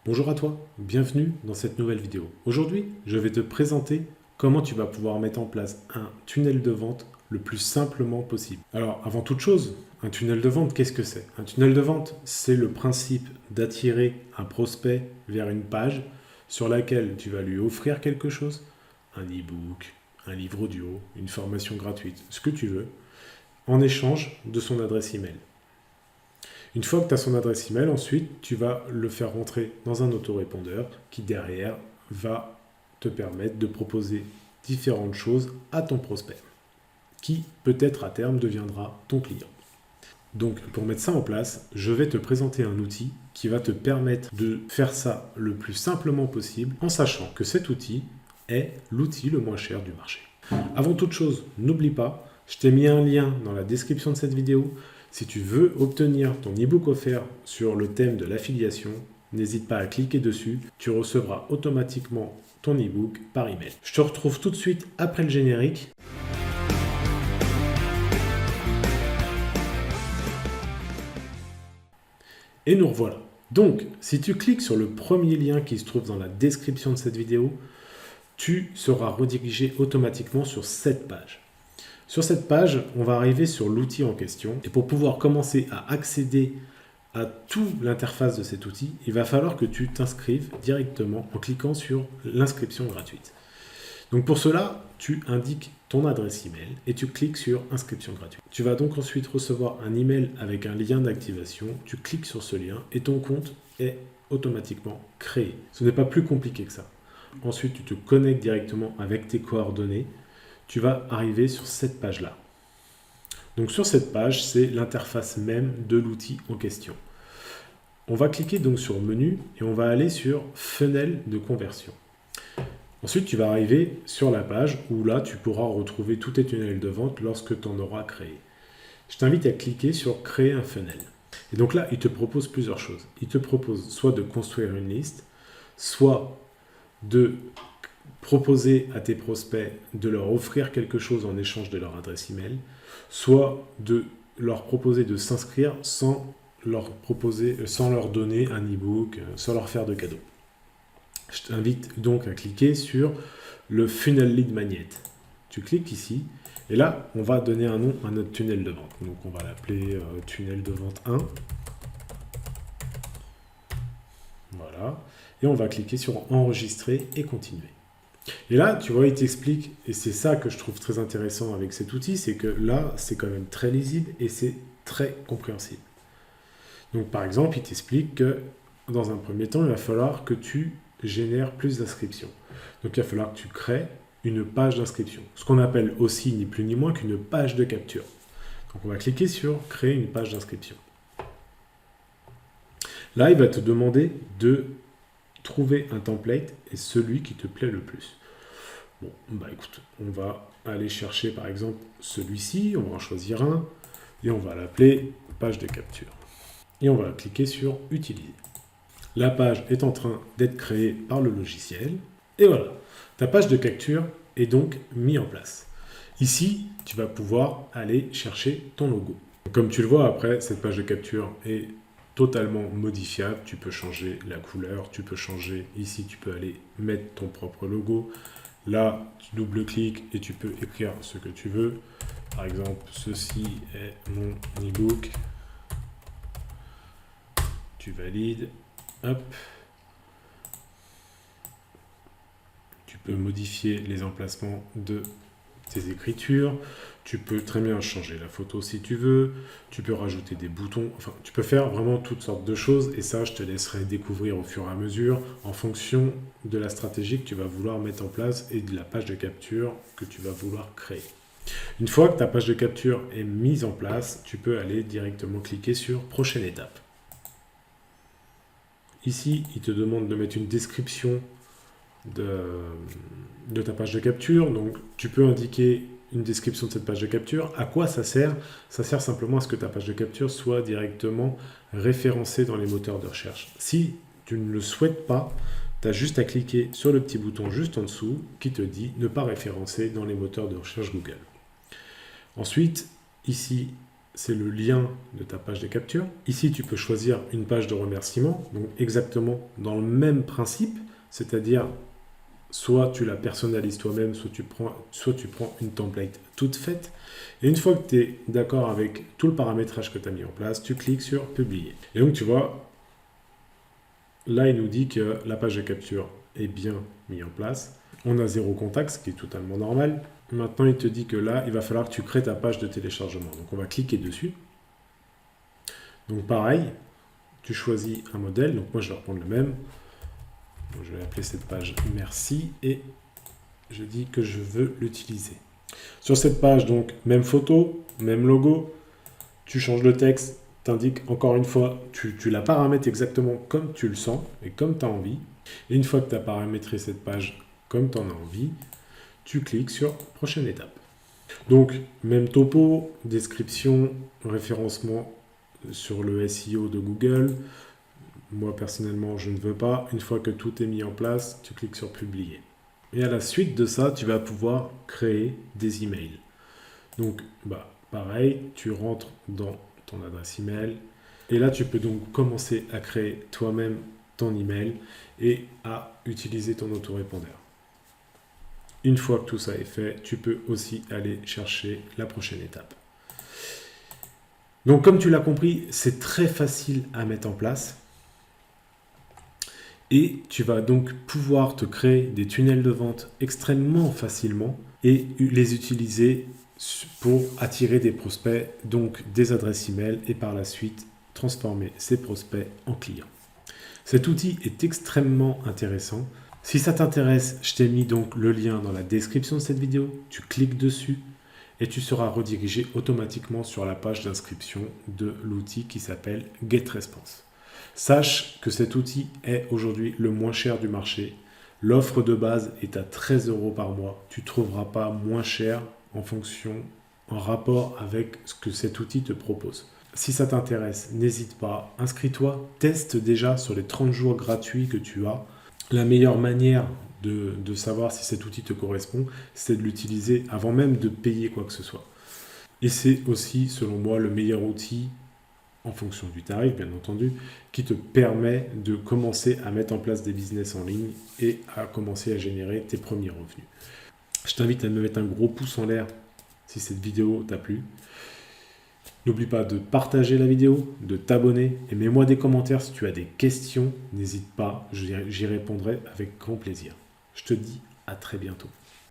Bonjour à toi, bienvenue dans cette nouvelle vidéo. Aujourd'hui, je vais te présenter comment tu vas pouvoir mettre en place un tunnel de vente le plus simplement possible. Alors, avant toute chose, un tunnel de vente, qu'est-ce que c'est? Un tunnel de vente, c'est le principe d'attirer un prospect vers une page sur laquelle tu vas lui offrir quelque chose, un e-book, un livre audio, une formation gratuite, ce que tu veux, en échange de son adresse email. Une fois que tu as son adresse email, ensuite, tu vas le faire rentrer dans un autorépondeur qui, derrière, va te permettre de proposer différentes choses à ton prospect, qui, peut-être à terme, deviendra ton client. Donc, pour mettre ça en place, je vais te présenter un outil qui va te permettre de faire ça le plus simplement possible, en sachant que cet outil est l'outil le moins cher du marché. Avant toute chose, n'oublie pas, je t'ai mis un lien dans la description de cette vidéo. Si tu veux obtenir ton e-book offert sur le thème de l'affiliation, n'hésite pas à cliquer dessus, tu recevras automatiquement ton e-book par email. Je te retrouve tout de suite après le générique. Et nous revoilà. Donc, si tu cliques sur le premier lien qui se trouve dans la description de cette vidéo, tu seras redirigé automatiquement sur cette page. Sur cette page, on va arriver sur l'outil en question. Et pour pouvoir commencer à accéder à toute l'interface de cet outil, il va falloir que tu t'inscrives directement en cliquant sur l'inscription gratuite. Donc pour cela, tu indiques ton adresse email et tu cliques sur inscription gratuite. Tu vas donc ensuite recevoir un email avec un lien d'activation. Tu cliques sur ce lien et ton compte est automatiquement créé. Ce n'est pas plus compliqué que ça. Ensuite, tu te connectes directement avec tes coordonnées. Tu vas arriver sur cette page-là. Donc sur cette page, c'est l'interface même de l'outil en question. On va cliquer donc sur Menu et on va aller sur Funnel de conversion. Ensuite, tu vas arriver sur la page où là, tu pourras retrouver tous tes tunnels de vente lorsque tu en auras créé. Je t'invite à cliquer sur Créer un funnel. Et donc là, il te propose plusieurs choses. Il te propose soit de construire une liste, soit de proposer à tes prospects de leur offrir quelque chose en échange de leur adresse email, soit de leur proposer de s'inscrire sans leur donner un e-book, sans leur faire de cadeau. Je t'invite donc à cliquer sur le Funnel Lead Magnet. Tu cliques ici, et là, on va donner un nom à notre tunnel de vente. Donc on va l'appeler tunnel de vente 1. Voilà. Et on va cliquer sur Enregistrer et continuer. Et là, tu vois, il t'explique, et c'est ça que je trouve très intéressant avec cet outil, c'est que là, c'est quand même très lisible et c'est très compréhensible. Donc, par exemple, il t'explique que dans un premier temps, il va falloir que tu génères plus d'inscriptions. Donc, il va falloir que tu crées une page d'inscription. Ce qu'on appelle aussi, ni plus ni moins, qu'une page de capture. Donc, on va cliquer sur Créer une page d'inscription. Là, il va te demander de trouver un template et celui qui te plaît le plus. Bon, bah écoute, on va aller chercher par exemple celui-ci, on va en choisir un et on va l'appeler page de capture. Et on va cliquer sur Utiliser. La page est en train d'être créée par le logiciel et voilà, ta page de capture est donc mise en place. Ici, tu vas pouvoir aller chercher ton logo. Comme tu le vois, après, cette page de capture est totalement modifiable. Tu peux changer la couleur, tu peux changer, ici tu peux aller mettre ton propre logo. Là, tu double-cliques et tu peux écrire ce que tu veux. Par exemple, ceci est mon e-book. Tu valides. Hop. Tu peux modifier les emplacements de tes écritures. Tu peux très bien changer la photo si tu veux. Tu peux rajouter des boutons. Enfin, tu peux faire vraiment toutes sortes de choses. Et ça, je te laisserai découvrir au fur et à mesure en fonction de la stratégie que tu vas vouloir mettre en place et de la page de capture que tu vas vouloir créer. Une fois que ta page de capture est mise en place, tu peux aller directement cliquer sur Prochaine étape. Ici, il te demande de mettre une description de ta page de capture. Donc, tu peux indiquer une description de cette page de capture. À quoi ça sert? Ça sert simplement à ce que ta page de capture soit directement référencée dans les moteurs de recherche. Si tu ne le souhaites pas, tu as juste à cliquer sur le petit bouton juste en dessous qui te dit ne pas référencer dans les moteurs de recherche Google. Ensuite, ici, c'est le lien de ta page de capture. Ici, tu peux choisir une page de remerciement, donc exactement dans le même principe, c'est-à-dire soit tu la personnalises toi-même, soit tu prends une template toute faite. Et une fois que tu es d'accord avec tout le paramétrage que tu as mis en place, tu cliques sur publier. Et donc tu vois, là il nous dit que la page de capture est bien mise en place. On a 0 contact, ce qui est totalement normal. Maintenant il te dit que là, il va falloir que tu crées ta page de téléchargement. Donc on va cliquer dessus. Donc pareil, tu choisis un modèle. Donc moi je vais reprendre le même. Donc, je vais appeler cette page merci et je dis que je veux l'utiliser. Sur cette page, donc, même photo, même logo, tu changes le texte, t'indiques encore une fois, tu la paramètres exactement comme tu le sens et comme tu as envie. Et une fois que tu as paramétré cette page comme tu en as envie, tu cliques sur prochaine étape. Donc, même topo, description, référencement sur le SEO de Google. Moi, personnellement, je ne veux pas. Une fois que tout est mis en place, tu cliques sur publier. Et à la suite de ça, tu vas pouvoir créer des emails. Donc, pareil, tu rentres dans ton adresse email. Et là, tu peux donc commencer à créer toi-même ton email et à utiliser ton autorépondeur. Une fois que tout ça est fait, tu peux aussi aller chercher la prochaine étape. Donc, comme tu l'as compris, c'est très facile à mettre en place. Et tu vas donc pouvoir te créer des tunnels de vente extrêmement facilement et les utiliser pour attirer des prospects, donc des adresses email, et par la suite transformer ces prospects en clients. Cet outil est extrêmement intéressant. Si ça t'intéresse, je t'ai mis donc le lien dans la description de cette vidéo. Tu cliques dessus et tu seras redirigé automatiquement sur la page d'inscription de l'outil qui s'appelle GetResponse. Sache que cet outil est aujourd'hui le moins cher du marché. L'offre de base est à 13 € par mois. Tu ne trouveras pas moins cher en rapport avec ce que cet outil te propose. Si ça t'intéresse, n'hésite pas, inscris-toi, teste déjà sur les 30 jours gratuits que tu as. La meilleure manière de savoir si cet outil te correspond, c'est de l'utiliser avant même de payer quoi que ce soit. Et c'est aussi, selon moi, le meilleur outil en fonction du tarif, bien entendu, qui te permet de commencer à mettre en place des business en ligne et à commencer à générer tes premiers revenus. Je t'invite à me mettre un gros pouce en l'air si cette vidéo t'a plu. N'oublie pas de partager la vidéo, de t'abonner et mets-moi des commentaires si tu as des questions. N'hésite pas, j'y répondrai avec grand plaisir. Je te dis à très bientôt.